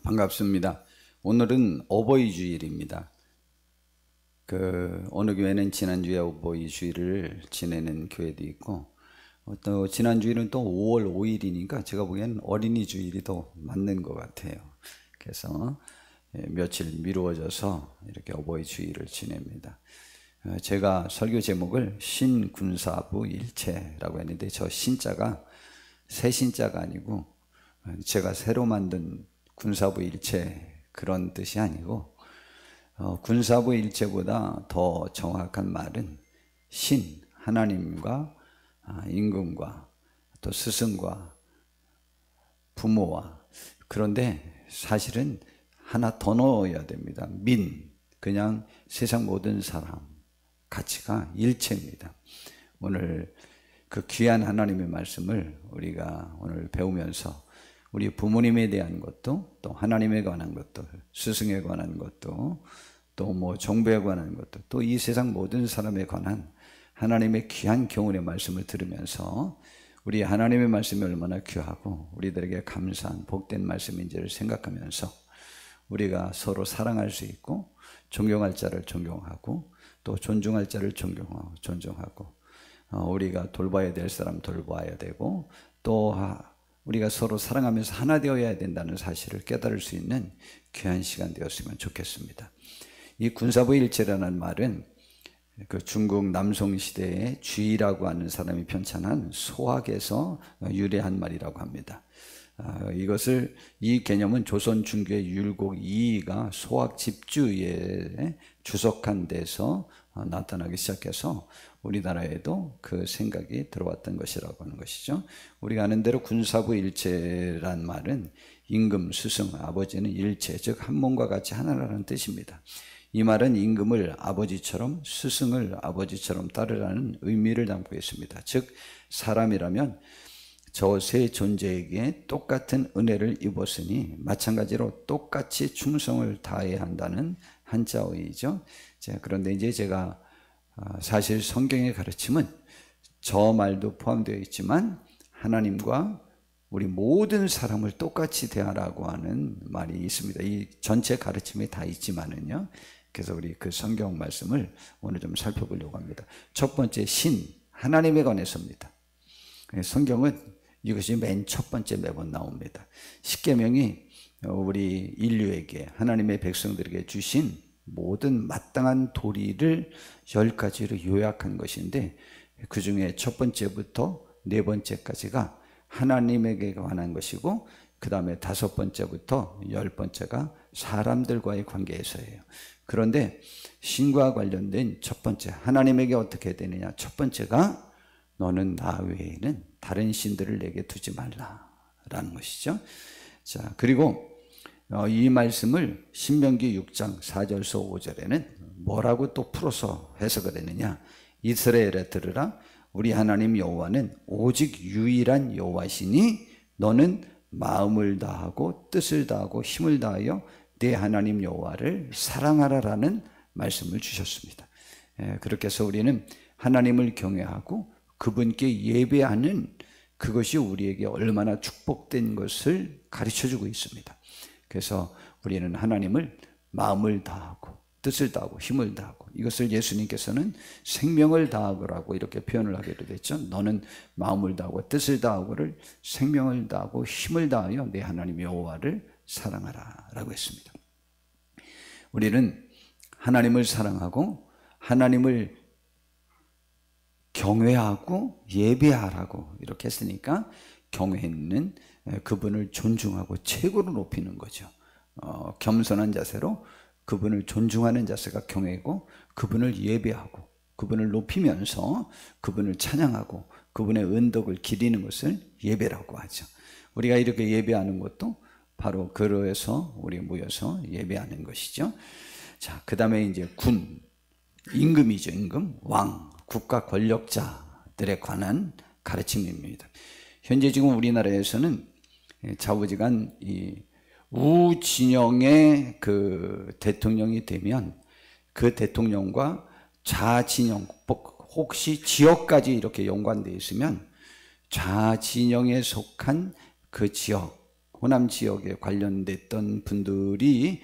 반갑습니다. 오늘은 어버이 주일입니다. 어느 교회는 지난주에 어버이 주일을 지내는 교회도 있고, 또 지난주일은 또 5월 5일이니까 제가 보기엔 어린이 주일이 더 맞는 것 같아요. 그래서 며칠 미루어져서 이렇게 어버이 주일을 지냅니다. 제가 설교 제목을 신군사부 일체라고 했는데, 저 신자가 새 신자가 아니고 제가 새로 만든 군사부 일체 그런 뜻이 아니고, 군사부 일체보다 더 정확한 말은 신, 하나님과 임금과 또 스승과 부모와, 그런데 사실은 하나 더 넣어야 됩니다. 민, 그냥 세상 모든 사람, 가치가 일체입니다. 오늘 그 귀한 하나님의 말씀을 우리가 오늘 배우면서 우리 부모님에 대한 것도, 또 하나님에 관한 것도, 스승에 관한 것도, 또 뭐 정부에 관한 것도, 또 이 세상 모든 사람에 관한 하나님의 귀한 교훈의 말씀을 들으면서 우리 하나님의 말씀이 얼마나 귀하고 우리들에게 감사한 복된 말씀인지를 생각하면서 우리가 서로 사랑할 수 있고, 존경할 자를 존경하고, 또 존중할 자를 존중하고, 우리가 돌봐야 될 사람 돌봐야 되고, 또 우리가 서로 사랑하면서 하나 되어야 된다는 사실을 깨달을 수 있는 귀한 시간 되었으면 좋겠습니다. 이 군사부 일체라는 말은 그 중국 남송 시대에 쥐라고 하는 사람이 편찬한 소학에서 유래한 말이라고 합니다. 이 개념은 조선 중기의 율곡 이이가 소학 집주에 주석한 데서 나타나기 시작해서 우리나라에도 그 생각이 들어왔던 것이라고 하는 것이죠. 우리가 아는 대로 군사부 일체란 말은 임금, 스승, 아버지는 일체, 즉 한 몸과 같이 하나라는 뜻입니다. 이 말은 임금을 아버지처럼, 스승을 아버지처럼 따르라는 의미를 담고 있습니다. 즉 사람이라면 저 세 존재에게 똑같은 은혜를 입었으니 마찬가지로 똑같이 충성을 다해야 한다는 한자어이죠. 그런데 이제 제가 사실 성경의 가르침은 저 말도 포함되어 있지만 하나님과 우리 모든 사람을 똑같이 대하라고 하는 말이 있습니다. 이 전체 가르침에 다 있지만은요. 그래서 우리 그 성경 말씀을 오늘 좀 살펴보려고 합니다. 첫 번째, 신, 하나님에 관해서입니다. 성경은 이것이 맨 첫 번째 매번 나옵니다. 십계명이 우리 인류에게, 하나님의 백성들에게 주신 모든 마땅한 도리를 10가지로 요약한 것인데, 그 중에 첫 번째부터 네 번째까지가 하나님에게 관한 것이고, 그 다음에 5번째부터 10번째가 사람들과의 관계에서예요. 그런데 신과 관련된 첫 번째, 하나님에게 어떻게 되느냐, 첫 번째가 너는 나 외에는 다른 신들을 내게 두지 말라라는 것이죠. 자, 그리고 이 말씀을 신명기 6장 4절서 5절에는 뭐라고 또 풀어서 해석을 했느냐, 이스라엘에 들으라, 우리 하나님 여호와는 오직 유일한 여호와시니 너는 마음을 다하고 뜻을 다하고 힘을 다하여 내 하나님 여호와를 사랑하라라는 말씀을 주셨습니다. 그렇게 해서 우리는 하나님을 경외하고 그분께 예배하는 그것이 우리에게 얼마나 축복된 것을 가르쳐주고 있습니다. 그래서 우리는 하나님을 마음을 다하고 뜻을 다하고 힘을 다하고, 이것을 예수님께서는 생명을 다하고라고 이렇게 표현을 하기도 했죠. 너는 마음을 다하고 뜻을 다하고를 생명을 다하고 힘을 다하여 내 하나님 여호와를 사랑하라 라고 했습니다. 우리는 하나님을 사랑하고 하나님을 경외하고 예배하라고 이렇게 했으니까, 경외는 그분을 존중하고 최고로 높이는 거죠. 겸손한 자세로 그분을 존중하는 자세가 경외고, 그분을 예배하고 그분을 높이면서 그분을 찬양하고 그분의 은덕을 기리는 것을 예배라고 하죠. 우리가 이렇게 예배하는 것도 바로 그러해서 우리 모여서 예배하는 것이죠. 자, 그 다음에 이제 군, 임금이죠. 임금, 왕, 국가 권력자들에 관한 가르침입니다. 현재 지금 우리나라에서는 좌우지간 이 우진영의 그 대통령이 되면 그 대통령과 좌진영, 혹시 지역까지 이렇게 연관되어 있으면 좌진영에 속한 그 지역 호남 지역에 관련됐던 분들이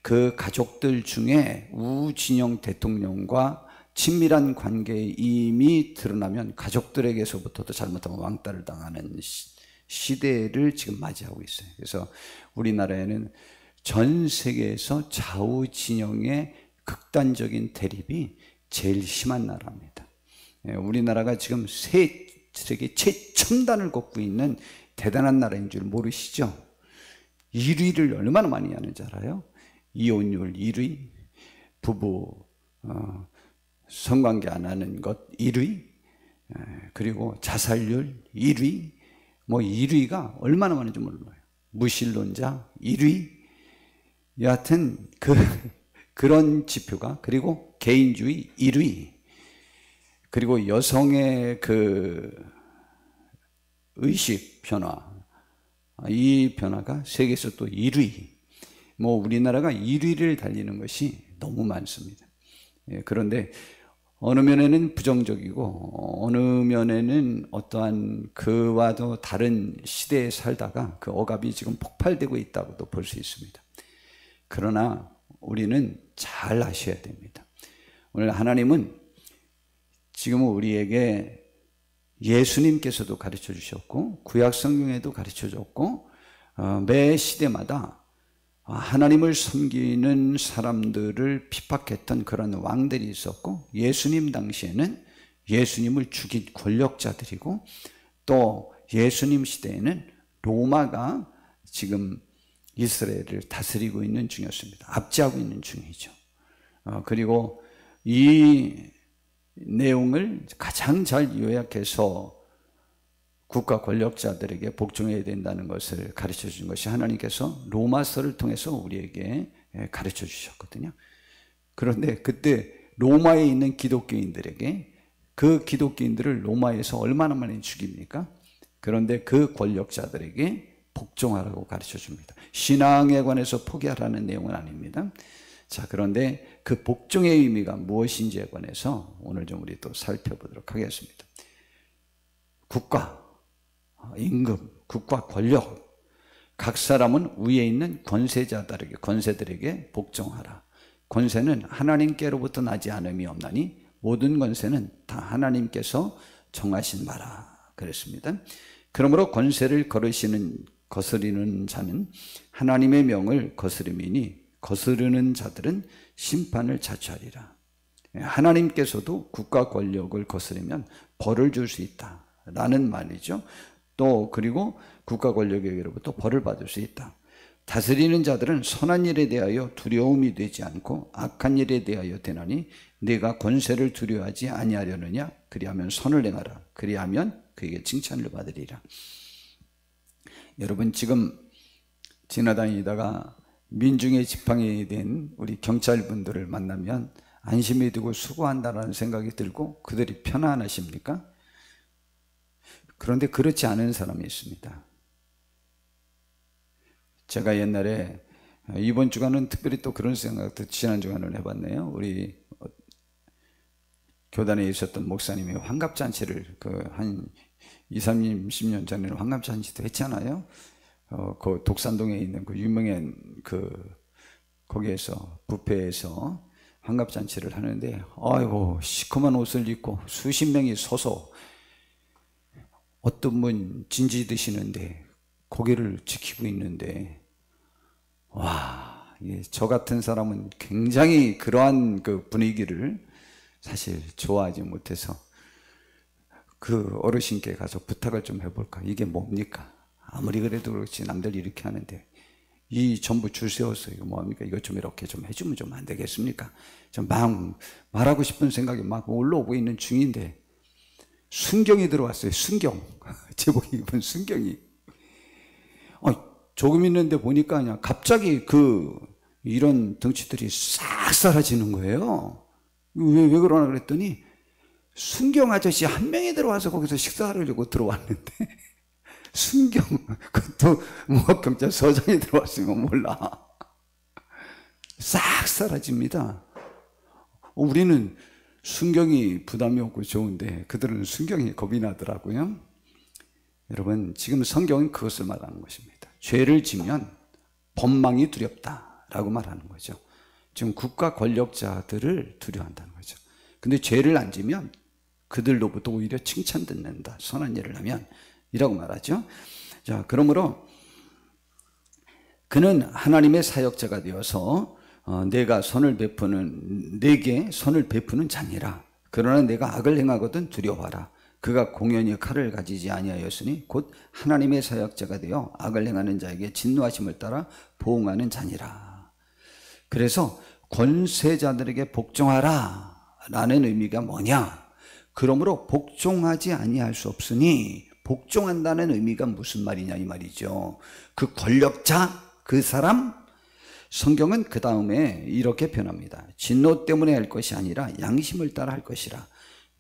그 가족들 중에 우진영 대통령과 친밀한 관계에 이미 드러나면 가족들에게서부터도 잘못하면 왕따를 당하는 시대를 지금 맞이하고 있어요. 그래서 우리나라에는 전 세계에서 좌우 진영의 극단적인 대립이 제일 심한 나라입니다. 우리나라가 지금 세계 최첨단을 걷고 있는 대단한 나라인 줄 모르시죠? 1위를 얼마나 많이 하는지 알아요? 이혼율 1위, 부부 성관계 안 하는 것 1위, 그리고 자살률 1위, 뭐 1위가 얼마나 많은지 몰라요. 무신론자 1위, 여하튼 그런 지표가, 그리고 개인주의 1위, 그리고 여성의 그 의식 변화, 이 변화가 세계에서 또 1위. 뭐 우리나라가 1위를 달리는 것이 너무 많습니다. 그런데 어느 면에는 부정적이고 어느 면에는 어떠한 그와도 다른 시대에 살다가 그 억압이 지금 폭발되고 있다고도 볼 수 있습니다. 그러나 우리는 잘 아셔야 됩니다. 오늘 하나님은 지금은 우리에게 예수님께서도 가르쳐 주셨고 구약 성경에도 가르쳐 줬고 매 시대마다 하나님을 섬기는 사람들을 핍박했던 그런 왕들이 있었고, 예수님 당시에는 예수님을 죽인 권력자들이고, 또 예수님 시대에는 로마가 지금 이스라엘을 다스리고 있는 중이었습니다. 압제하고 있는 중이죠. 그리고 이 내용을 가장 잘 요약해서 국가 권력자들에게 복종해야 된다는 것을 가르쳐 준 것이 하나님께서 로마서를 통해서 우리에게 가르쳐 주셨거든요. 그런데 그때 로마에 있는 기독교인들에게, 그 기독교인들을 로마에서 얼마나 많이 죽입니까? 그런데 그 권력자들에게 복종하라고 가르쳐 줍니다. 신앙에 관해서 포기하라는 내용은 아닙니다. 자, 그런데 그 복종의 의미가 무엇인지에 관해서 오늘 좀 우리 또 살펴보도록 하겠습니다. 국가, 임금, 국가 권력, 각 사람은 위에 있는 권세들에게 복종하라. 권세는 하나님께로부터 나지 않음이 없나니 모든 권세는 다 하나님께서 정하신 바라 그랬습니다. 그러므로 권세를 거스리는 자는 하나님의 명을 거스름이니 거스르는 자들은 심판을 자초하리라. 하나님께서도 국가 권력을 거스르면 벌을 줄 수 있다라는 말이죠. 또 그리고 국가 권력에게로부터 벌을 받을 수 있다. 다스리는 자들은 선한 일에 대하여 두려움이 되지 않고 악한 일에 대하여 되나니 네가 권세를 두려워하지 아니하려느냐? 그리하면 선을 행하라. 그리하면 그에게 칭찬을 받으리라. 여러분, 지금 지나다니다가 민중의 지팡이 된 우리 경찰분들을 만나면 안심이 되고 수고한다는 생각이 들고 그들이 편안하십니까? 그런데 그렇지 않은 사람이 있습니다. 제가 옛날에 이번 주간은 특별히 또 그런 생각도 지난 주간을 해봤네요. 우리 교단에 있었던 목사님이 환갑잔치를 한 20, 30년 전에는 환갑잔치도 했잖아요. 그 독산동에 있는 그 유명한 거기에서 뷔페에서 환갑잔치를 하는데, 아이고 시커먼 옷을 입고 수십 명이 서서 어떤 분 진지 드시는데 고개를 지키고 있는데, 와, 저 같은 사람은 굉장히 그러한 그 분위기를 사실 좋아하지 못해서 그 어르신께 가서 부탁을 좀 해볼까? 이게 뭡니까? 아무리 그래도 그렇지 남들 이렇게 하는데 이 전부 줄 세워서 이거 뭐합니까? 이것 좀 이렇게 좀 해주면 좀 안 되겠습니까? 좀 막 말하고 싶은 생각이 막 올라오고 있는 중인데 순경이 들어왔어요. 순경. 제복 입은 순경이. 조금 있는데 보니까 그냥 갑자기 이런 덩치들이 싹 사라지는 거예요. 왜 그러나 그랬더니 순경 아저씨 한 명이 들어와서 거기서 식사를 하려고 들어왔는데 순경, 그것도 뭐 경찰서장이 들어왔으면 몰라. 싹 사라집니다. 우리는 순경이 부담이 없고 좋은데 그들은 순경이 겁이 나더라고요. 여러분, 지금 성경은 그것을 말하는 것입니다. 죄를 지면 법망이 두렵다라고 말하는 거죠. 지금 국가 권력자들을 두려워한다는 거죠. 근데 죄를 안 지면 그들로부터 오히려 칭찬 듣는다. 선한 일을 하면 이라고 말하죠. 자, 그러므로 그는 하나님의 사역자가 되어서 내게 선을 베푸는 자니라. 그러나 내가 악을 행하거든 두려워하라. 그가 공연히 칼을 가지지 아니하였으니 곧 하나님의 사역자가 되어 악을 행하는 자에게 진노하심을 따라 보응하는 자니라. 그래서 권세자들에게 복종하라 라는 의미가 뭐냐? 그러므로 복종하지 아니할 수 없으니, 복종한다는 의미가 무슨 말이냐 이 말이죠. 그 권력자, 그 사람, 성경은 그 다음에 이렇게 표현합니다. 진노 때문에 할 것이 아니라 양심을 따라 할 것이라.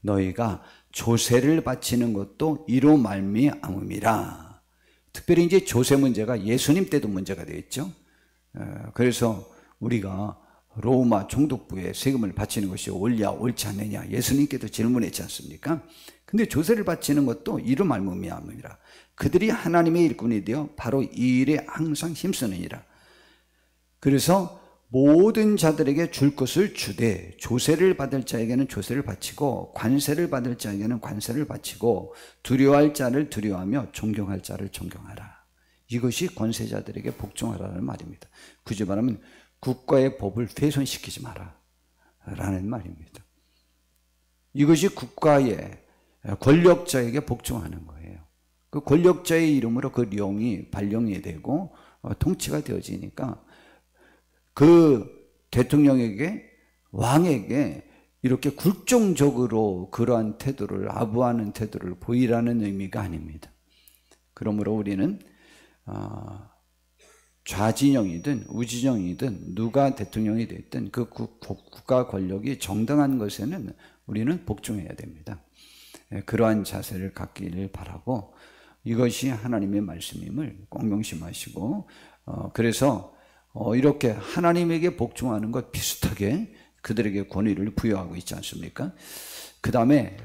너희가 조세를 바치는 것도 이로 말미암음이라. 특별히 이제 조세 문제가 예수님 때도 문제가 되었죠. 그래서 우리가 로마 총독부에 세금을 바치는 것이 옳지 않느냐 예수님께도 질문했지 않습니까? 근데 조세를 바치는 것도 이로 말미암음이라. 그들이 하나님의 일꾼이 되어 바로 이 일에 항상 힘쓰느니라. 그래서 모든 자들에게 줄 것을 주되 조세를 받을 자에게는 조세를 바치고 관세를 받을 자에게는 관세를 바치고 두려워할 자를 두려워하며 존경할 자를 존경하라. 이것이 권세자들에게 복종하라는 말입니다. 굳이 말하면 국가의 법을 훼손시키지 마라 라는 말입니다. 이것이 국가의 권력자에게 복종하는 거예요. 그 권력자의 이름으로 그 령이 발령이 되고 통치가 되어지니까 그 대통령에게, 왕에게 이렇게 굴종적으로 그러한 태도를, 아부하는 태도를 보이라는 의미가 아닙니다. 그러므로 우리는 좌진영이든 우진영이든 누가 대통령이 됐든 그 국가 권력이 정당한 것에는 우리는 복종해야 됩니다. 그러한 자세를 갖기를 바라고, 이것이 하나님의 말씀임을 꼭 명심하시고, 그래서 이렇게 하나님에게 복종하는 것 비슷하게 그들에게 권위를 부여하고 있지 않습니까? 그 다음에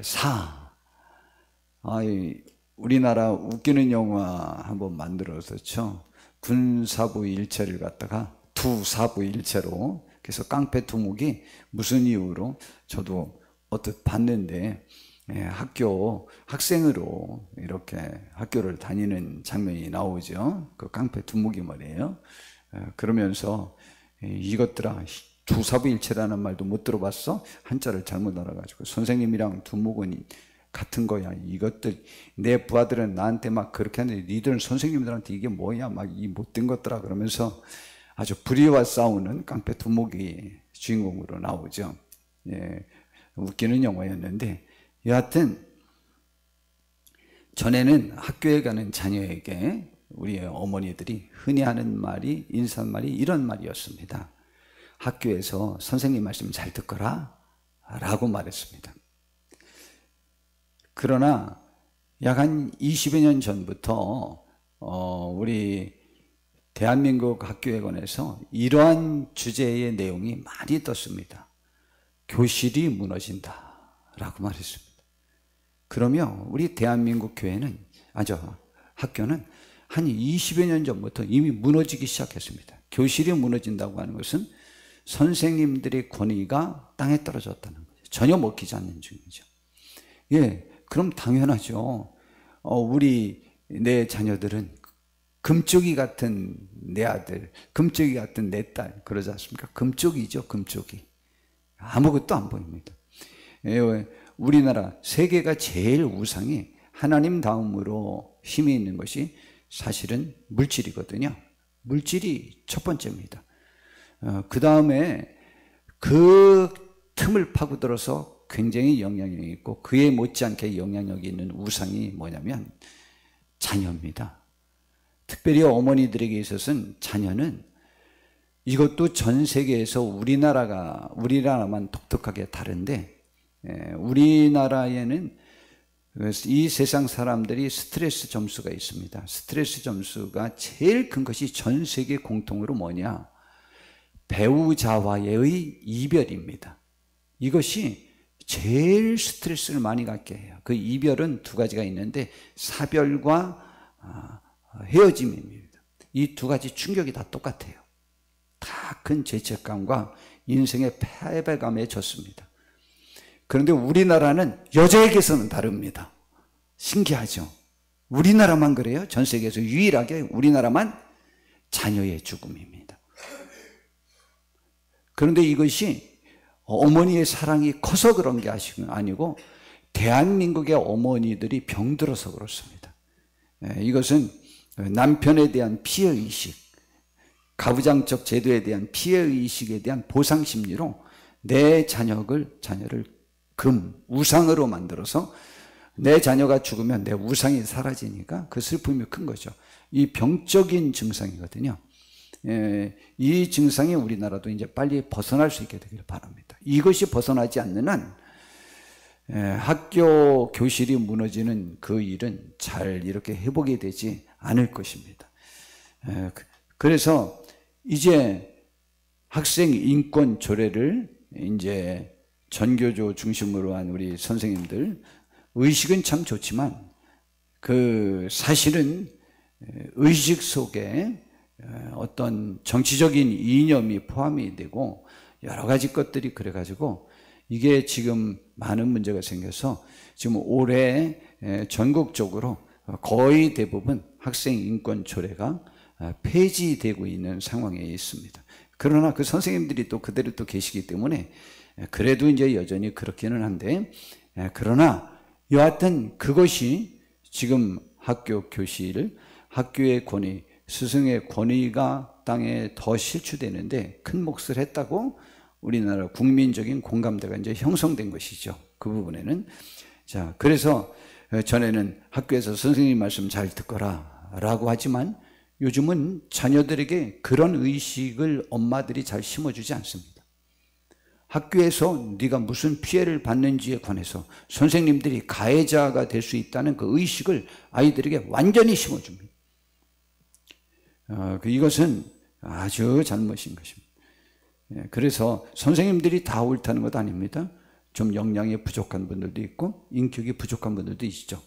우리나라 웃기는 영화 한번 만들었었죠. 군사부 일체를 갖다가 두사부 일체로, 그래서 깡패 두목이 무슨 이유로, 저도 어떻게 봤는데 학생으로 이렇게 학교를 다니는 장면이 나오죠. 그 깡패 두목이 말이에요. 그러면서 이것들아 두사부일체라는 말도 못 들어봤어? 한자를 잘못 알아가지고 선생님이랑 두목은 같은 거야. 이것들 내 부하들은 나한테 막 그렇게 하는데 니들은 선생님들한테 이게 뭐야? 막 이 못된 것들아 그러면서 아주 불의와 싸우는 깡패 두목이 주인공으로 나오죠. 예, 웃기는 영화였는데, 여하튼 전에는 학교에 가는 자녀에게 우리의 어머니들이 흔히 하는 말이, 인사말이 이런 말이었습니다. 학교에서 선생님 말씀 잘 듣거라 라고 말했습니다. 그러나 약 한 20여 년 전부터 우리 대한민국 학교에 관해서 이러한 주제의 내용이 많이 떴습니다. 교실이 무너진다 라고 말했습니다. 그러면 우리 대한민국 학교는 한 20여 년 전부터 이미 무너지기 시작했습니다. 교실이 무너진다고 하는 것은 선생님들의 권위가 땅에 떨어졌다는 거죠. 전혀 먹히지 않는 중이죠. 예, 그럼 당연하죠. 내 자녀들은 금쪽이 같은 내 아들, 금쪽이 같은 내 딸, 그러지 않습니까? 금쪽이죠, 금쪽이. 아무것도 안 보입니다. 예, 우리나라 세계가 제일 우상이 하나님 다음으로 힘이 있는 것이 사실은 물질이거든요. 물질이 첫 번째입니다. 그 다음에 그 틈을 파고들어서 굉장히 영향력이 있고 그에 못지않게 영향력이 있는 우상이 뭐냐면 자녀입니다. 특별히 어머니들에게 있어서는 자녀는, 이것도 전 세계에서 우리나라만 독특하게 다른데, 우리나라에는 이 세상 사람들이 스트레스 점수가 있습니다. 스트레스 점수가 제일 큰 것이 전 세계 공통으로 뭐냐? 배우자와의 이별입니다. 이것이 제일 스트레스를 많이 갖게 해요. 그 이별은 두 가지가 있는데 사별과 헤어짐입니다. 이 두 가지 충격이 다 똑같아요. 다 큰 죄책감과 인생의 패배감에 졌습니다. 그런데 우리나라는 여자에게서는 다릅니다. 신기하죠? 우리나라만 그래요? 전 세계에서 유일하게 우리나라만 자녀의 죽음입니다. 그런데 이것이 어머니의 사랑이 커서 그런 게 아니고 대한민국의 어머니들이 병들어서 그렇습니다. 이것은 남편에 대한 피해의식, 가부장적 제도에 대한 피해의식에 대한 보상심리로 내 자녀를 우상으로 만들어서 내 자녀가 죽으면 내 우상이 사라지니까 그 슬픔이 큰 거죠. 이 병적인 증상이거든요. 이 증상이 우리나라도 이제 빨리 벗어날 수 있게 되기를 바랍니다. 이것이 벗어나지 않는 한 학교 교실이 무너지는 그 일은 잘 이렇게 회복이 되지 않을 것입니다. 그래서 이제 학생 인권 조례를 이제 전교조 중심으로 한 우리 선생님들 의식은 참 좋지만 그 사실은 의식 속에 어떤 정치적인 이념이 포함이 되고 여러 가지 것들이 그래가지고 이게 지금 많은 문제가 생겨서 지금 올해 전국적으로 거의 대부분 학생 인권 조례가 폐지되고 있는 상황에 있습니다. 그러나 그 선생님들이 또 그대로 또 계시기 때문에 그래도 이제 여전히 그렇기는 한데, 그러나 여하튼 그것이 지금 학교 교실, 학교의 권위, 스승의 권위가 땅에 더 실추되는데 큰 몫을 했다고 우리나라 국민적인 공감대가 이제 형성된 것이죠. 그 부분에는. 자, 그래서 전에는 학교에서 선생님 말씀 잘 듣거라 라고 하지만 요즘은 자녀들에게 그런 의식을 엄마들이 잘 심어주지 않습니다. 학교에서 네가 무슨 피해를 받는지에 관해서 선생님들이 가해자가 될 수 있다는 그 의식을 아이들에게 완전히 심어줍니다. 이것은 아주 잘못인 것입니다. 그래서 선생님들이 다 옳다는 것 아닙니다. 좀 역량이 부족한 분들도 있고 인격이 부족한 분들도 있죠.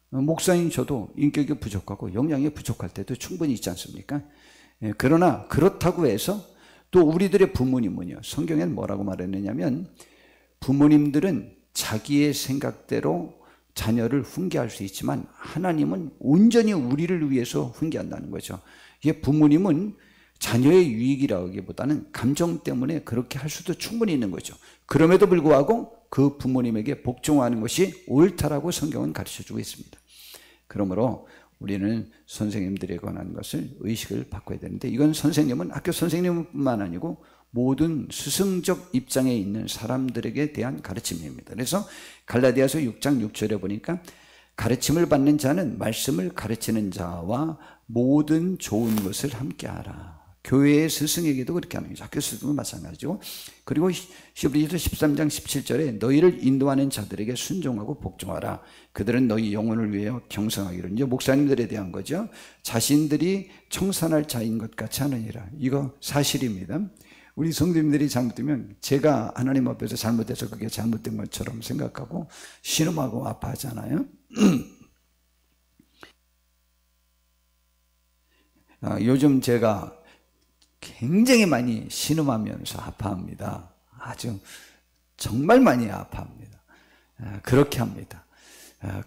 목사인 저도 인격이 부족하고 역량이 부족할 때도 충분히 있지 않습니까? 그러나 그렇다고 해서 또 우리들의 부모님은요, 성경에는 뭐라고 말했느냐면 부모님들은 자기의 생각대로 자녀를 훈계할 수 있지만 하나님은 온전히 우리를 위해서 훈계한다는 거죠. 이게 부모님은 자녀의 유익이라고 하기보다는 감정 때문에 그렇게 할 수도 충분히 있는 거죠. 그럼에도 불구하고 그 부모님에게 복종하는 것이 옳다라고 성경은 가르쳐주고 있습니다. 그러므로 우리는 선생님들에 관한 것을 의식을 바꿔야 되는데, 이건 선생님은 학교 선생님뿐만 아니고 모든 스승적 입장에 있는 사람들에게 대한 가르침입니다. 그래서 갈라디아서 6장 6절에 보니까 가르침을 받는 자는 말씀을 가르치는 자와 모든 좋은 것을 함께하라. 교회의 스승에게도 그렇게 하는 거죠. 학교 스승도 마찬가지고. 그리고 히브리서 13장 17절에 너희를 인도하는 자들에게 순종하고 복종하라. 그들은 너희 영혼을 위하여 경성하기를. 이제 목사님들에 대한 거죠. 자신들이 청산할 자인 것 같이 하느니라. 이거 사실입니다. 우리 성도님들이 잘못되면 제가 하나님 앞에서 잘못해서 그게 잘못된 것처럼 생각하고 신음하고 아파하잖아요. 요즘 제가 굉장히 많이 신음하면서 아파합니다. 아주 정말 많이 아파합니다. 그렇게 합니다.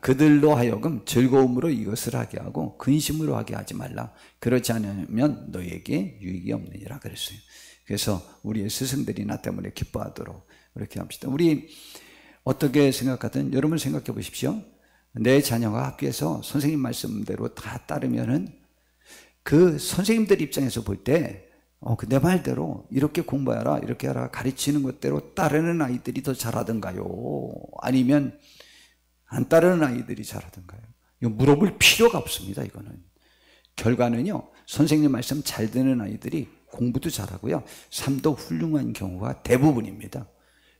그들로 하여금 즐거움으로 이것을 하게 하고 근심으로 하게 하지 말라. 그렇지 않으면 너에게 유익이 없느니라 그랬어요. 그래서 우리의 스승들이 나 때문에 기뻐하도록 그렇게 합시다. 우리 어떻게 생각하든 여러분 생각해 보십시오. 내 자녀가 학교에서 선생님 말씀대로 다 따르면은 그 선생님들 입장에서 볼 때 내 말대로 이렇게 공부해라, 이렇게 하라 가르치는 것대로 따르는 아이들이 더 잘하던가요? 아니면 안 따르는 아이들이 잘하던가요? 이거 물어볼 필요가 없습니다. 이거는 결과는요, 선생님 말씀 잘 듣는 아이들이 공부도 잘하고요, 삶도 훌륭한 경우가 대부분입니다.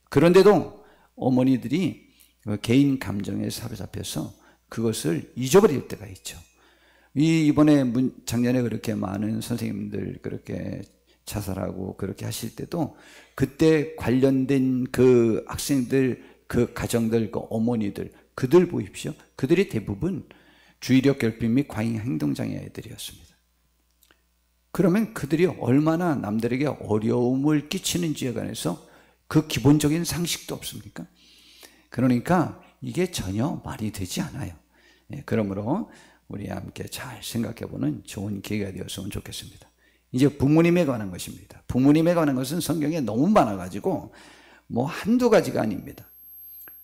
그런데도 어머니들이 개인 감정에 사로잡혀서 그것을 잊어버릴 때가 있죠. 이번에 작년에 그렇게 많은 선생님들 그렇게 자살하고 그렇게 하실 때도 그때 관련된 그 학생들, 그 가정들, 그 어머니들, 그들 보십시오. 그들이 대부분 주의력 결핍 및 과잉 행동장애 아이들이었습니다. 그러면 그들이 얼마나 남들에게 어려움을 끼치는지에 관해서 그 기본적인 상식도 없습니까? 그러니까 이게 전혀 말이 되지 않아요. 그러므로 우리 함께 잘 생각해보는 좋은 기회가 되었으면 좋겠습니다. 이제 부모님에 관한 것입니다. 부모님에 관한 것은 성경에 너무 많아가지고 뭐 한두 가지가 아닙니다.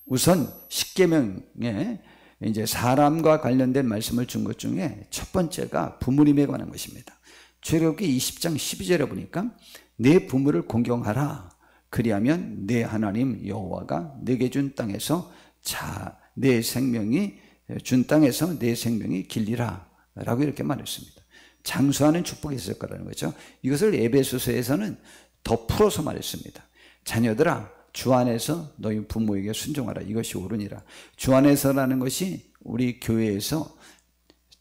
우선 십계명에 이제 사람과 관련된 말씀을 준 것 중에 첫 번째가 부모님에 관한 것입니다. 출애굽기 20장 12절에 보니까 내 부모를 공경하라. 그리하면 내 하나님 여호와가 내게 준 땅에서 내 생명이 준 땅에서 내 생명이 길리라 라고 이렇게 말했습니다. 장수하는 축복이 있을 거라는 거죠. 이것을 에베소서에서는 더 풀어서 말했습니다. 자녀들아 주 안에서 너희 부모에게 순종하라. 이것이 옳으니라. 주 안에서라는 것이 우리 교회에서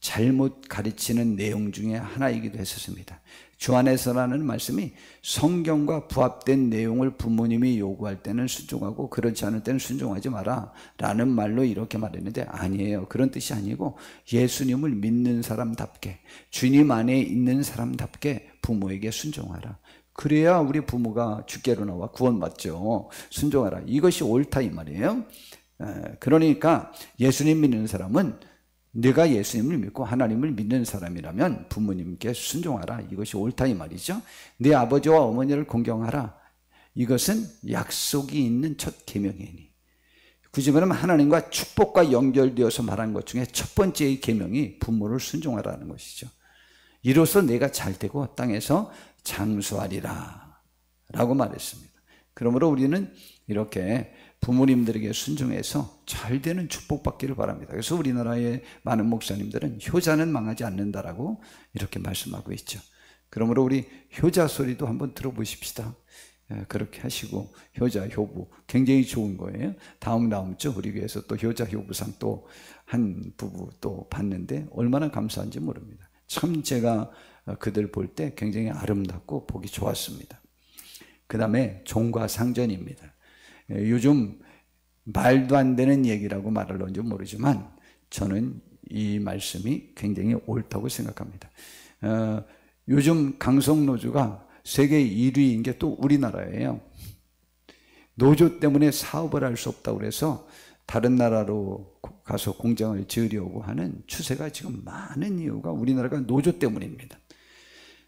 잘못 가르치는 내용 중에 하나이기도 했었습니다. 주 안에서라는 말씀이 성경과 부합된 내용을 부모님이 요구할 때는 순종하고 그렇지 않을 때는 순종하지 마라 라는 말로 이렇게 말했는데 아니에요. 그런 뜻이 아니고 예수님을 믿는 사람답게 주님 안에 있는 사람답게 부모에게 순종하라. 그래야 우리 부모가 주께로 나와 구원받죠. 순종하라. 이것이 옳다 이 말이에요. 그러니까 예수님 믿는 사람은 내가 예수님을 믿고 하나님을 믿는 사람이라면 부모님께 순종하라. 이것이 옳다 이 말이죠. 내 아버지와 어머니를 공경하라. 이것은 약속이 있는 첫 계명이니. 굳이 말하면 하나님과 축복과 연결되어서 말한 것 중에 첫 번째의 계명이 부모를 순종하라는 것이죠. 이로써 내가 잘되고 땅에서 장수하리라 라고 말했습니다. 그러므로 우리는 이렇게 부모님들에게 순종해서 잘되는 축복받기를 바랍니다. 그래서 우리나라의 많은 목사님들은 효자는 망하지 않는다라고 이렇게 말씀하고 있죠. 그러므로 우리 효자 소리도 한번 들어보십시다. 그렇게 하시고 효자, 효부 굉장히 좋은 거예요. 다음 주 우리 교회에서 또 효자, 효부상 또 한 부부 또 받는데 얼마나 감사한지 모릅니다. 참 제가 그들 볼 때 굉장히 아름답고 보기 좋았습니다. 그 다음에 종과 상전입니다. 요즘 말도 안 되는 얘기라고 말할런지 모르지만 저는 이 말씀이 굉장히 옳다고 생각합니다. 요즘 강성노조가 세계 1위인 게 또 우리나라예요. 노조 때문에 사업을 할 수 없다고 그래서 다른 나라로 가서 공장을 지으려고 하는 추세가 지금 많은 이유가 우리나라가 노조 때문입니다.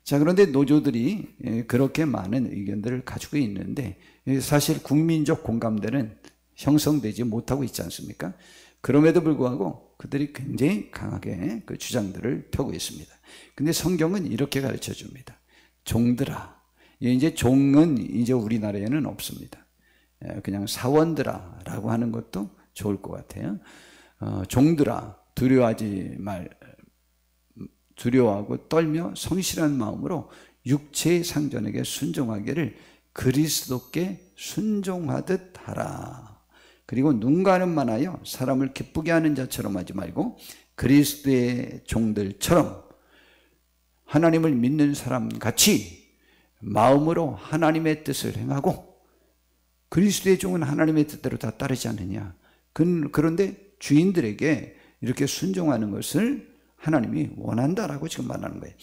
자, 그런데 노조들이 그렇게 많은 의견들을 가지고 있는데 사실 국민적 공감대는 형성되지 못하고 있지 않습니까? 그럼에도 불구하고 그들이 굉장히 강하게 그 주장들을 펴고 있습니다. 근데 성경은 이렇게 가르쳐 줍니다. 종들아. 이제 종은 이제 우리나라에는 없습니다. 그냥 사원들아 라고 하는 것도 좋을 것 같아요. 종들아 두려워하고 떨며 성실한 마음으로 육체의 상전에게 순종하기를 그리스도께 순종하듯 하라. 그리고 눈가는 만하여 사람을 기쁘게 하는 자처럼 하지 말고 그리스도의 종들처럼 하나님을 믿는 사람 같이 마음으로 하나님의 뜻을 행하고 그리스도의 종은 하나님의 뜻대로 다 따르지 않느냐. 그런데 주인들에게 이렇게 순종하는 것을 하나님이 원한다라고 지금 말하는 거예요.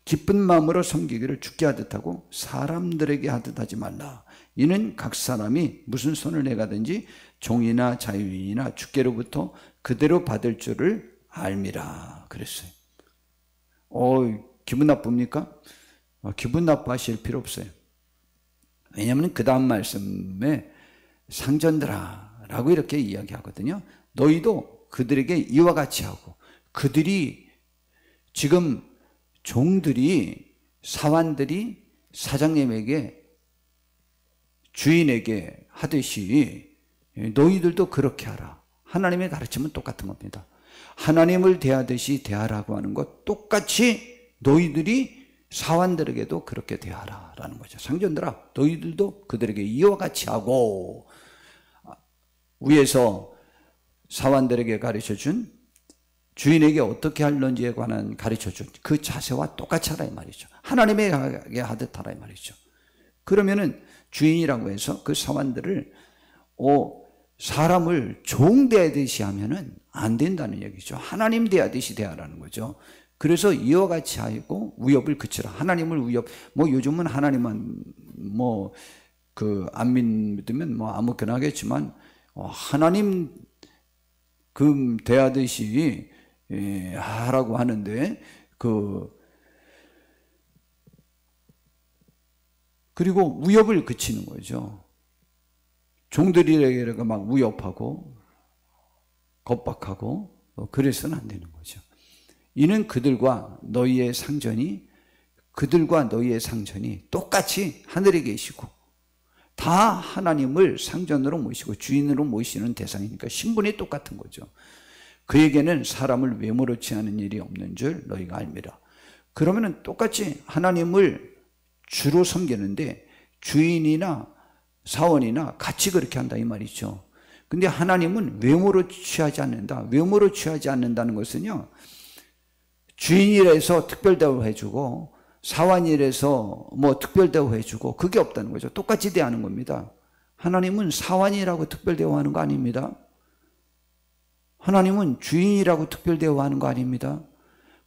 기쁜 마음으로 섬기기를 주께 하듯 하고 사람들에게 하듯 하지 말라. 이는 각 사람이 무슨 손을 내가든지 종이나 자유인이나 주께로부터 그대로 받을 줄을 알미라 그랬어요. 기분 나쁩니까? 기분 나빠하실 필요 없어요. 왜냐하면 그 다음 말씀에 상전들아 라고 이렇게 이야기하거든요. 너희도 그들에게 이와 같이 하고 그들이 지금 종들이 사환들이 사장님에게 주인에게 하듯이 너희들도 그렇게 하라. 하나님의 가르침은 똑같은 겁니다. 하나님을 대하듯이 대하라고 하는 것 똑같이 너희들이 사환들에게도 그렇게 대하라 라는 거죠. 상전들아 너희들도 그들에게 이와 같이 하고 위에서 사환들에게 가르쳐준 주인에게 어떻게 할런지에 관한 가르쳐준 그 자세와 똑같이 하라 이 말이죠. 하나님에게 하듯 하라 이 말이죠. 그러면은 주인이라고 해서 그 사환들을 사람을 종 대하듯이 하면은 안 된다는 얘기죠. 하나님 대하듯이 대하라는 거죠. 그래서 이와 같이 하고 위협을 그치라. 하나님을 위협. 뭐 요즘은 하나님만 뭐 그 안 믿으면 뭐 아무렇게나 하겠지만 하나님 그 대하듯이 하라고 하는데 그리고 위협을 그치는 거죠. 종들에게 막 위협하고 겁박하고 그래서는 안 되는 거죠. 이는 그들과 너희의 상전이 똑같이 하늘에 계시고 다 하나님을 상전으로 모시고 주인으로 모시는 대상이니까 신분이 똑같은 거죠. 그에게는 사람을 외모로 취하는 일이 없는 줄 너희가 알미라. 그러면은 똑같이 하나님을 주로 섬기는데 주인이나 사원이나 같이 그렇게 한다 이 말이죠. 근데 하나님은 외모로 취하지 않는다. 외모로 취하지 않는다는 것은요, 주인이라서 특별 대우해주고 사원이라서 뭐 특별 대우해주고 그게 없다는 거죠. 똑같이 대하는 겁니다. 하나님은 사원이라고 특별 대우하는 거 아닙니다. 하나님은 주인이라고 특별 대우하는 거 아닙니다.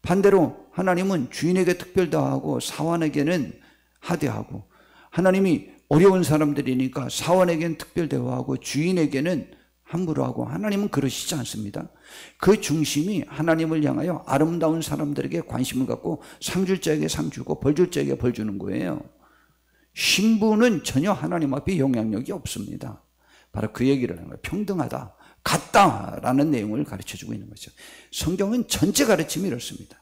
반대로 하나님은 주인에게 특별 대우하고 사원에게는 하대하고, 하나님이 어려운 사람들이니까 사원에게는 특별 대우하고 주인에게는 함부로 하고, 하나님은 그러시지 않습니다. 그 중심이 하나님을 향하여 아름다운 사람들에게 관심을 갖고 상 줄 자에게 상 주고 벌 줄 자에게 벌 주는 거예요. 신부는 전혀 하나님 앞에 영향력이 없습니다. 바로 그 얘기를 하는 거예요. 평등하다, 같다라는 내용을 가르쳐주고 있는 거죠. 성경은 전체 가르침이 이렇습니다.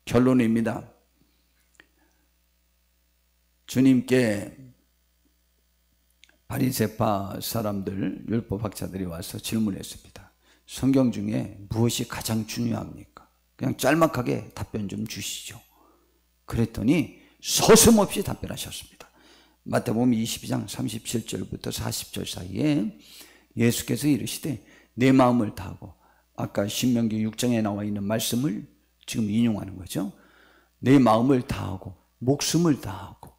결론입니다. 주님께 바리새파 사람들, 율법학자들이 와서 질문했습니다. 성경 중에 무엇이 가장 중요합니까? 그냥 짤막하게 답변 좀 주시죠. 그랬더니 서슴없이 답변하셨습니다. 마태복음 22장 37절부터 40절 사이에 예수께서 이르시되 내 마음을 다하고, 아까 신명기 6장에 나와 있는 말씀을 지금 인용하는 거죠. 내 마음을 다하고 목숨을 다하고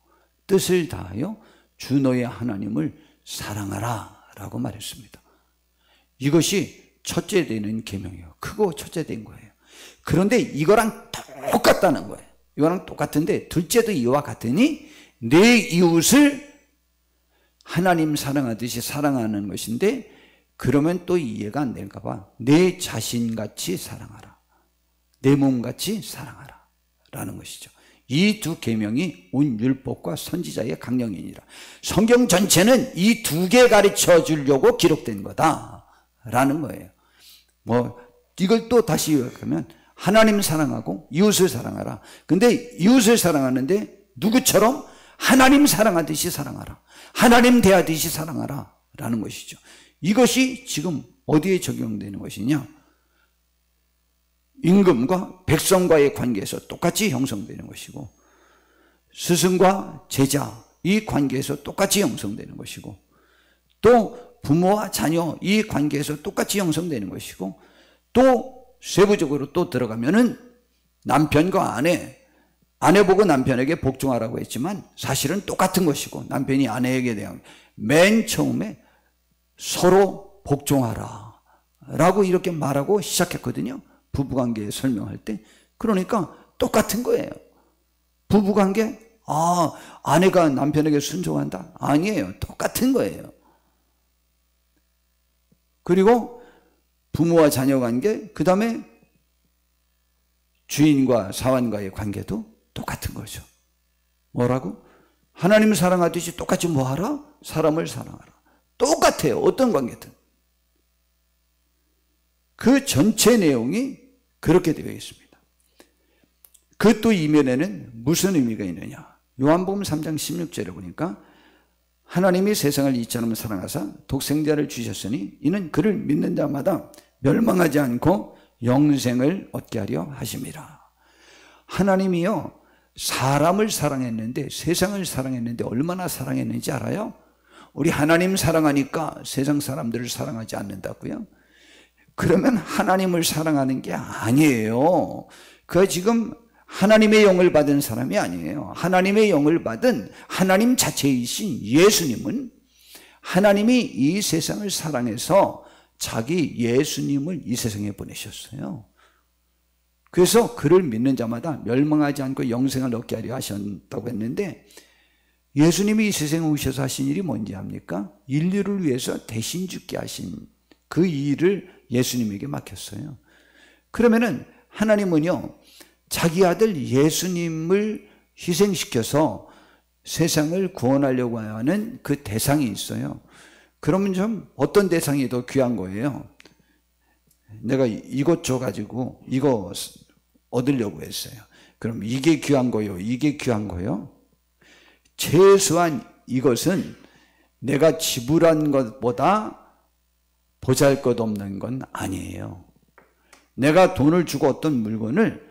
뜻을 다하여 주 너의 하나님을 사랑하라 라고 말했습니다. 이것이 첫째 되는 계명이에요. 크고 첫째 된 거예요. 그런데 이거랑 똑같다는 거예요. 이거랑 똑같은데 둘째도 이와 같으니 내 이웃을 하나님 사랑하듯이 사랑하는 것인데, 그러면 또 이해가 안 될까 봐 내 자신같이 사랑하라, 내 몸같이 사랑하라 라는 것이죠. 이 두 계명이 온 율법과 선지자의 강령이니라. 성경 전체는 이 두 개 가르쳐 주려고 기록된 거다라는 거예요. 뭐 이걸 또 다시 요약하면 하나님 사랑하고 이웃을 사랑하라. 근데 이웃을 사랑하는데 누구처럼? 하나님 사랑하듯이 사랑하라, 하나님 대하듯이 사랑하라 라는 것이죠. 이것이 지금 어디에 적용되는 것이냐? 임금과 백성과의 관계에서 똑같이 형성되는 것이고, 스승과 제자 이 관계에서 똑같이 형성되는 것이고, 또 부모와 자녀 이 관계에서 똑같이 형성되는 것이고, 또 세부적으로 또 들어가면은 남편과 아내 보고 남편에게 복종하라고 했지만 사실은 똑같은 것이고, 남편이 아내에게 대한 맨 처음에 서로 복종하라 라고 이렇게 말하고 시작했거든요. 부부관계 설명할 때. 그러니까 똑같은 거예요. 부부관계, 아내가 남편에게 순종한다? 아니에요. 똑같은 거예요. 그리고 부모와 자녀 관계, 그 다음에 주인과 사원과의 관계도 똑같은 거죠. 뭐라고? 하나님 사랑하듯이 똑같이 뭐 하라? 사람을 사랑하라. 똑같아요. 어떤 관계든. 그 전체 내용이 그렇게 되어 있습니다. 그 또 이면에는 무슨 의미가 있느냐? 요한복음 3장 16절에 보니까 하나님이 세상을 이처럼 사랑하사 독생자를 주셨으니 이는 그를 믿는 자마다 멸망하지 않고 영생을 얻게 하려 하심이라. 하나님이요, 사람을 사랑했는데, 세상을 사랑했는데 얼마나 사랑했는지 알아요? 우리 하나님 사랑하니까 세상 사람들을 사랑하지 않는다고요? 그러면 하나님을 사랑하는 게 아니에요. 그 지금 하나님의 영을 받은 사람이 아니에요. 하나님의 영을 받은 하나님 자체이신 예수님은 하나님이 이 세상을 사랑해서 자기 예수님을 이 세상에 보내셨어요. 그래서 그를 믿는 자마다 멸망하지 않고 영생을 얻게 하려 하셨다고 했는데, 예수님이 이 세상에 오셔서 하신 일이 뭔지 압니까? 인류를 위해서 대신 죽게 하신 그 일을 예수님에게 맡겼어요. 그러면은 하나님은요, 자기 아들 예수님을 희생시켜서 세상을 구원하려고 하는 그 대상이 있어요. 그러면 좀 어떤 대상이 더 귀한 거예요? 내가 이것 줘가지고 이거 얻으려고 했어요. 그럼 이게 귀한 거요? 이게 귀한 거요? 최소한 이것은 내가 지불한 것보다 보잘것없는 건 아니에요. 내가 돈을 주고 어떤 물건을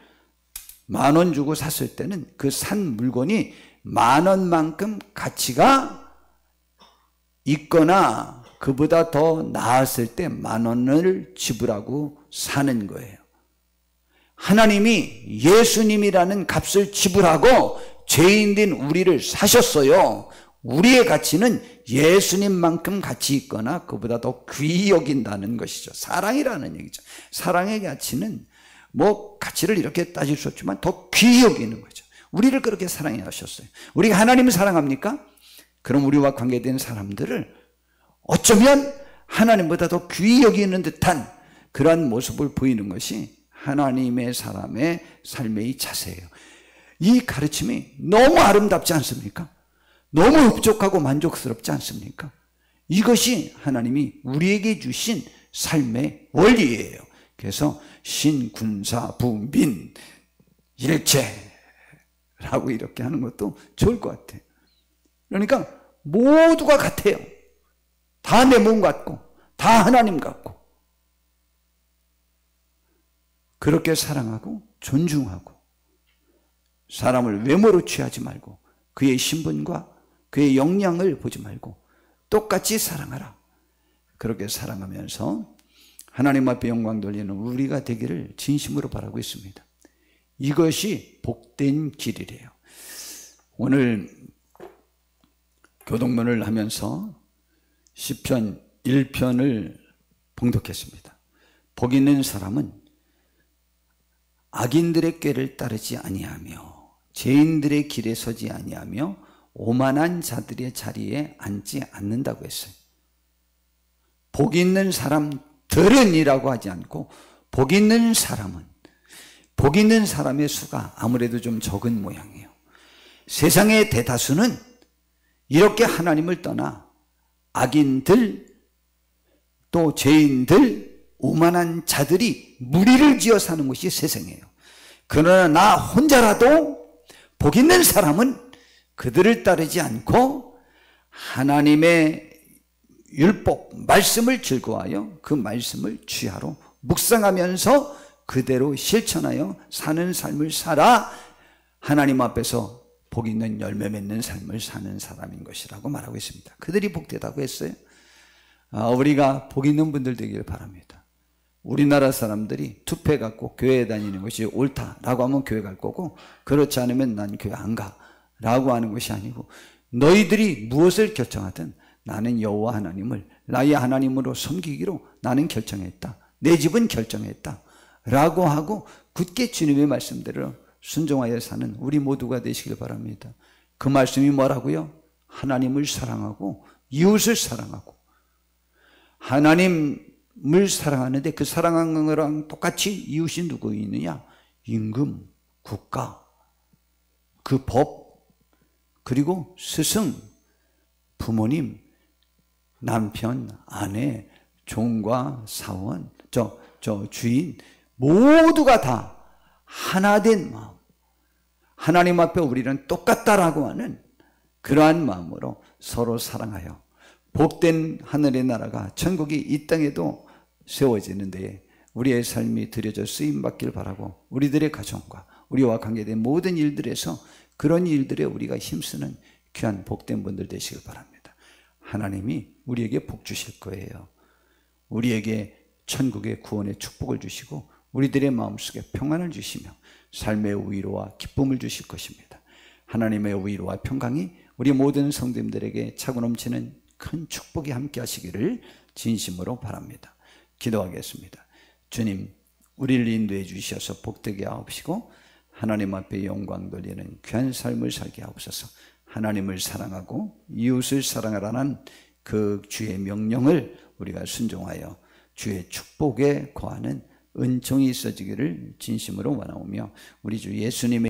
10,000원 주고 샀을 때는 그 산 물건이 10,000원만큼 가치가 있거나 그보다 더 나았을 때 10,000원을 지불하고 사는 거예요. 하나님이 예수님이라는 값을 지불하고 죄인된 우리를 사셨어요. 우리의 가치는 예수님만큼 가치 있거나 그보다 더 귀히 여긴다는 것이죠. 사랑이라는 얘기죠. 사랑의 가치는 뭐 가치를 이렇게 따질 수 없지만 더 귀히 여기는 거죠. 우리를 그렇게 사랑해 하셨어요. 우리가 하나님을 사랑합니까? 그럼 우리와 관계된 사람들을 어쩌면 하나님보다 더 귀히 여기는 듯한 그러한 모습을 보이는 것이 하나님의 사람의 삶의 자세예요. 이 가르침이 너무 아름답지 않습니까? 너무 흡족하고 만족스럽지 않습니까? 이것이 하나님이 우리에게 주신 삶의 원리예요. 그래서 신군사부민 일체라고 이렇게 하는 것도 좋을 것 같아요. 그러니까 모두가 같아요. 다 내 몸 같고 다 하나님 같고, 그렇게 사랑하고 존중하고 사람을 외모로 취하지 말고 그의 신분과 그의 역량을 보지 말고 똑같이 사랑하라. 그렇게 사랑하면서 하나님 앞에 영광 돌리는 우리가 되기를 진심으로 바라고 있습니다. 이것이 복된 길이래요. 오늘 교동문을 하면서 시편 1편을 봉독했습니다. 복 있는 사람은 악인들의 꾀를 따르지 아니하며 죄인들의 길에 서지 아니하며 오만한 자들의 자리에 앉지 않는다고 했어요. 복 있는 사람들은이라고 하지 않고 복 있는 사람은, 복 있는 사람의 수가 아무래도 좀 적은 모양이에요. 세상의 대다수는 이렇게 하나님을 떠나 악인들, 또 죄인들, 오만한 자들이 무리를 지어 사는 것이 세상이에요. 그러나 나 혼자라도 복 있는 사람은 그들을 따르지 않고 하나님의 율법, 말씀을 즐거워하여 그 말씀을 주야로 묵상하면서 그대로 실천하여 사는 삶을 살아 하나님 앞에서 복 있는 열매 맺는 삶을 사는 사람인 것이라고 말하고 있습니다. 그들이 복되다고 했어요. 우리가 복 있는 분들 되기를 바랍니다. 우리나라 사람들이 투표해 갖고 교회에 다니는 것이 옳다라고 하면 교회 갈 거고, 그렇지 않으면 난 교회 안 가라고 하는 것이 아니고, 너희들이 무엇을 결정하든 나는 여호와 하나님을 나의 하나님으로 섬기기로 나는 결정했다, 내 집은 결정했다 라고 하고 굳게 주님의 말씀대로 순종하여 사는 우리 모두가 되시길 바랍니다. 그 말씀이 뭐라고요? 하나님을 사랑하고 이웃을 사랑하고, 하나님을 사랑하는데 그 사랑하는 거랑 똑같이 이웃이 누구 있느냐? 임금, 국가, 그 법, 그리고 스승, 부모님, 남편, 아내, 종과 사원, 주인, 모두가 다 하나된 마음, 하나님 앞에 우리는 똑같다라고 하는 그러한 마음으로 서로 사랑하여 복된 하늘의 나라가, 천국이 이 땅에도 세워지는데 우리의 삶이 드려져 쓰임받길 바라고, 우리들의 가정과 우리와 관계된 모든 일들에서 그런 일들에 우리가 힘쓰는 귀한 복된 분들 되시길 바랍니다. 하나님이 우리에게 복 주실 거예요. 우리에게 천국의 구원의 축복을 주시고 우리들의 마음속에 평안을 주시며 삶의 위로와 기쁨을 주실 것입니다. 하나님의 위로와 평강이 우리 모든 성도님들에게 차고 넘치는 큰 축복이 함께 하시기를 진심으로 바랍니다. 기도하겠습니다. 주님, 우리를 인도해 주셔서 복되게 하옵시고 하나님 앞에 영광 돌리는 귀한 삶을 살게 하옵소서. 하나님을 사랑하고 이웃을 사랑하라는 그 주의 명령을 우리가 순종하여 주의 축복에 거하는 은총이 있어지기를 진심으로 원하오며 우리 주 예수님의